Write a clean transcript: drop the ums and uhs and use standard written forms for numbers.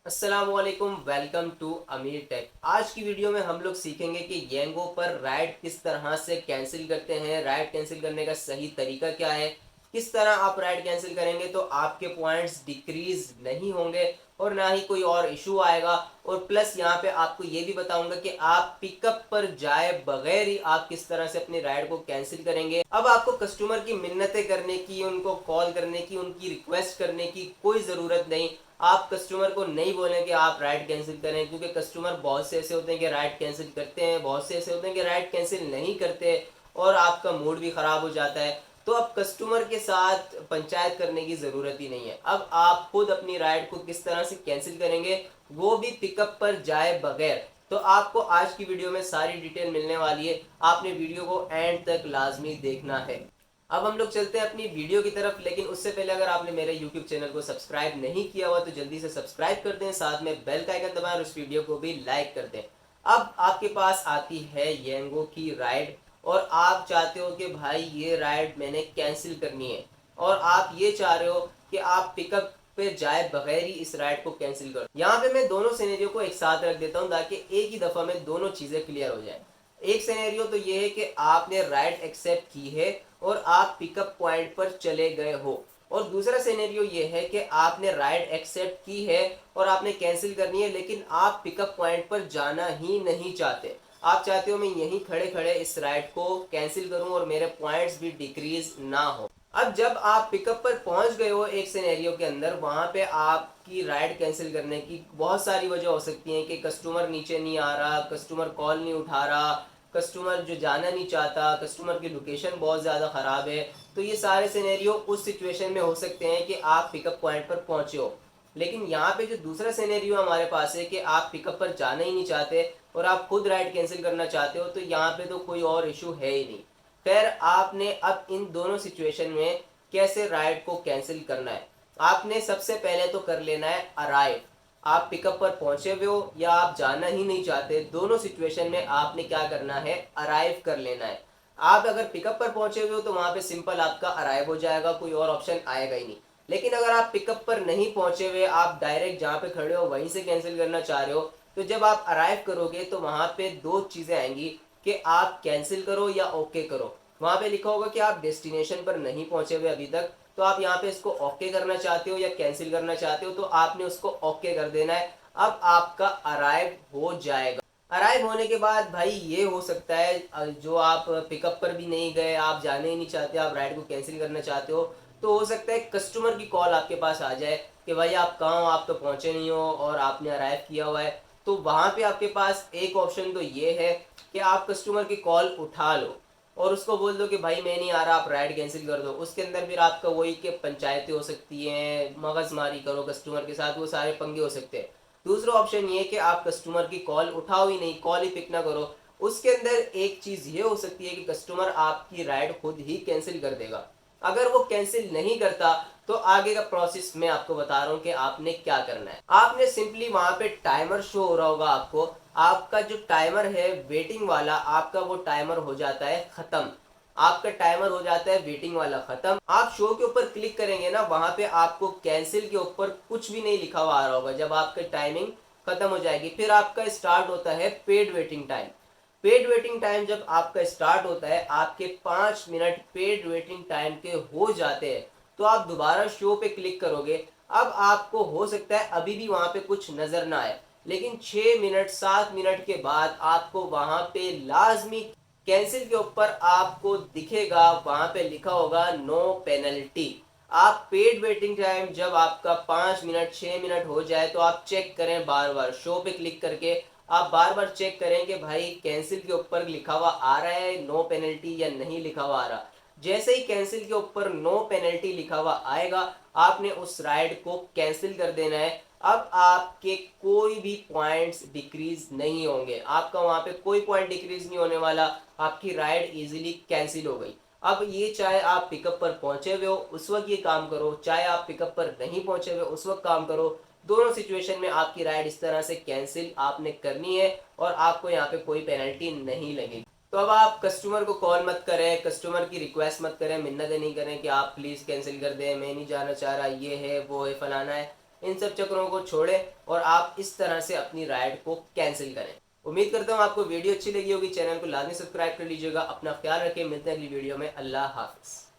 अस्सलामुअलैकुम, welcome to अमीर take. आज की वीडियो में हम लोग सीखेंगे कि येंगो पर राइड किस तरह से कैंसिल करते हैं, राइड कैंसिल करने का सही तरीका क्या है, किस तरह आप राइड कैंसिल करेंगे तो आपके पॉइंट्स डिक्रीज नहीं होंगे और ना ही कोई और इशू आएगा। और प्लस यहाँ पे आपको ये भी बताऊंगा कि आप पिकअप पर जाए बगैर ही आप किस तरह से अपनी राइड को कैंसिल करेंगे। अब आपको कस्टमर की मिन्नतें करने की, उनको कॉल करने की, उनकी रिक्वेस्ट करने की कोई ज़रूरत नहीं। आप कस्टमर को नहीं बोलें कि आप राइड कैंसिल करें, क्योंकि कस्टमर बहुत से ऐसे होते हैं कि राइड कैंसिल करते हैं, बहुत से ऐसे होते हैं कि राइड कैंसिल नहीं करते और आपका मूड भी ख़राब हो जाता है। तो अब कस्टमर के साथ पंचायत करने की ज़रूरत ही नहीं है। अब आप खुद अपनी राइड को किस तरह से कैंसिल करेंगे, वो भी पिकअप पर जाए बगैर। तो आपको आज की वीडियो में सारी डिटेल मिलने वाली है, आपने वीडियो को एंड तक लाजमी देखना है। अब हम लोग चलते हैं अपनी वीडियो की तरफ, लेकिन उससे पहले अगर आपने मेरे YouTube चैनल को सब्सक्राइब नहीं किया हुआ तो जल्दी से सब्सक्राइब कर दें, साथ में बेल का आइकन दबाएं और इस वीडियो को भी लाइक कर दें। अब आपके पास आती है येंगो की राइड और आप चाहते हो कि भाई ये राइड मैंने कैंसिल करनी है और आप ये चाह रहे हो कि आप पिकअप पे जाए बगैर ही इस राइड को कैंसिल करो। यहाँ पे मैं दोनों सिनेरियो को एक साथ रख देता हूँ ताकि एक ही दफ़ा में दोनों चीज़ें क्लियर हो जाए। एक सिनेरियो तो ये है कि आपने राइड एक्सेप्ट की है और आप पिकअप पॉइंट पर चले गए हो, और दूसरा सिनेरियो ये है कि आपने राइड एक्सेप्ट की है और आपने कैंसिल करनी है, लेकिन आप पिकअप पॉइंट पर जाना ही नहीं चाहते। आप चाहते हो मैं यहीं खड़े खड़े इस राइड को कैंसिल करूं और मेरे पॉइंट्स भी डिक्रीज ना हो। अब जब आप पिकअप पर पहुंच गए हो एक सिनेरियो के अंदर, वहां पे आपकी राइड कैंसिल करने की बहुत सारी वजह हो सकती हैं कि कस्टमर नीचे नहीं आ रहा, कस्टमर कॉल नहीं उठा रहा, कस्टमर जो जाना नहीं चाहता, कस्टमर की लोकेशन बहुत ज़्यादा ख़राब है। तो ये सारे सिनेरियो उस सिचुएशन में हो सकते हैं कि आप पिकअप पॉइंट पर पहुंचे हो। लेकिन यहाँ पे जो दूसरा सिनेरियो हमारे पास है कि आप पिकअप पर जाना ही नहीं चाहते और आप खुद राइड कैंसिल करना चाहते हो, तो यहाँ पे तो कोई और इशू है ही नहीं। खैर, आपने अब इन दोनों सिचुएशन में कैसे राइड को कैंसिल करना है, आपने सबसे पहले तो कर लेना है अराइव। आप पिकअप पर पहुंचे हुए हो या आप जाना ही नहीं चाहते, दोनों सिचुएशन में आपने क्या करना है, अराइव कर लेना है। आप अगर पिकअप पर पहुंचे हुए हो तो वहां पे सिंपल आपका अराइव हो जाएगा, कोई और ऑप्शन आएगा ही नहीं। लेकिन अगर आप पिकअप पर नहीं पहुंचे हुए, आप डायरेक्ट जहां पे खड़े हो वहीं से कैंसिल करना चाह रहे हो, तो जब आप अराइव करोगे तो वहां पे दो चीजें आएंगी कि आप कैंसिल करो या ओके करो। वहां पे लिखा होगा कि आप डेस्टिनेशन पर नहीं पहुंचे हुए अभी तक, तो आप यहाँ पे इसको ओके करना चाहते हो या कैंसिल करना चाहते हो, तो आपने उसको ओके कर देना है। अब आपका अराइव हो जाएगा। अराइव होने के बाद भाई ये हो सकता है जो आप पिकअप पर भी नहीं गए, आप जाने ही नहीं चाहते, आप राइड को कैंसिल करना चाहते हो, तो हो सकता है कस्टमर की कॉल आपके पास आ जाए कि भाई आप कहाँ हो, आप तो पहुंचे नहीं हो और आपने अराइव किया हुआ है। तो वहां पे आपके पास एक ऑप्शन तो ये है कि आप कस्टमर की कॉल उठा लो और उसको बोल दो कि भाई मैं नहीं आ रहा, आप राइड कैंसिल कर दो। उसके अंदर फिर आपका वही कि पंचायतें हो सकती हैं, मगजमारी करो कस्टमर के साथ, वो सारे पंगे हो सकते हैं। दूसरा ऑप्शन ये कि आप कस्टमर की कॉल उठाओ ही नहीं, कॉल ही पिक ना करो। उसके अंदर एक चीज़ ये हो सकती है कि कस्टमर आपकी राइड खुद ही कैंसिल कर देगा। अगर वो कैंसिल नहीं करता तो आगे का प्रोसेस मैं आपको बता रहा हूँ कि आपने क्या करना है। आपने सिंपली वहां पे टाइमर शो हो रहा होगा आपको, आपका जो टाइमर है वेटिंग वाला, आपका वो टाइमर हो जाता है खत्म। आपका टाइमर हो जाता है वेटिंग वाला खत्म। आप शो के ऊपर क्लिक करेंगे ना, वहां पे आपको कैंसिल के ऊपर कुछ भी नहीं लिखा हुआ आ रहा होगा जब आपकी टाइमिंग खत्म हो जाएगी। फिर आपका स्टार्ट होता है paid waiting time. Paid waiting time जब आपका स्टार्ट होता है, आपके 5 मिनट पेड वेटिंग टाइम के हो जाते हैं, तो आप दोबारा शो पे क्लिक करोगे। अब आपको हो सकता है अभी भी वहां पे कुछ नजर ना आए, लेकिन 6 मिनट 7 मिनट के बाद आपको वहां पे लाजमी कैंसिल के ऊपर आपको दिखेगा, वहां पे लिखा होगा नो पेनल्टी। आप पेड वेटिंग टाइम जब आपका 5 मिनट 6 मिनट हो जाए तो आप चेक करें, बार बार शो पे क्लिक करके आप बार बार चेक करें कि भाई कैंसिल के ऊपर लिखा हुआ आ रहा है नो पेनल्टी या नहीं लिखा हुआ आ रहा। जैसे ही कैंसिल के ऊपर नो पेनल्टी लिखा हुआ आएगा, आपने उस राइड को कैंसिल कर देना है। अब आपके कोई भी पॉइंट्स डिक्रीज नहीं होंगे, आपका वहां पे कोई पॉइंट डिक्रीज नहीं होने वाला, आपकी राइड इजीली कैंसिल हो गई। अब ये चाहे आप पिकअप पर पहुंचे हुए हो उस वक्त ये काम करो, चाहे आप पिकअप पर नहीं पहुंचे हुए उस वक्त काम करो, दोनों सिचुएशन में आपकी राइड इस तरह से कैंसिल आपने करनी है और आपको यहाँ पे कोई पेनल्टी नहीं लगेगी। तो अब आप कस्टमर को कॉल मत करें, कस्टमर की रिक्वेस्ट मत करें, मिन्नतें नहीं करें कि आप प्लीज़ कैंसिल कर दें, मैं नहीं जाना चाह रहा, ये है वो है फलाना है। इन सब चक्रों को छोड़ें और आप इस तरह से अपनी राइड को कैंसिल करें। उम्मीद करता हूँ आपको वीडियो अच्छी लगी होगी। चैनल को लाजमी सब्सक्राइब कर लीजिएगा। अपना ख्याल रखें, मिलते हैं अगली वीडियो में। अल्लाह हाफिज़।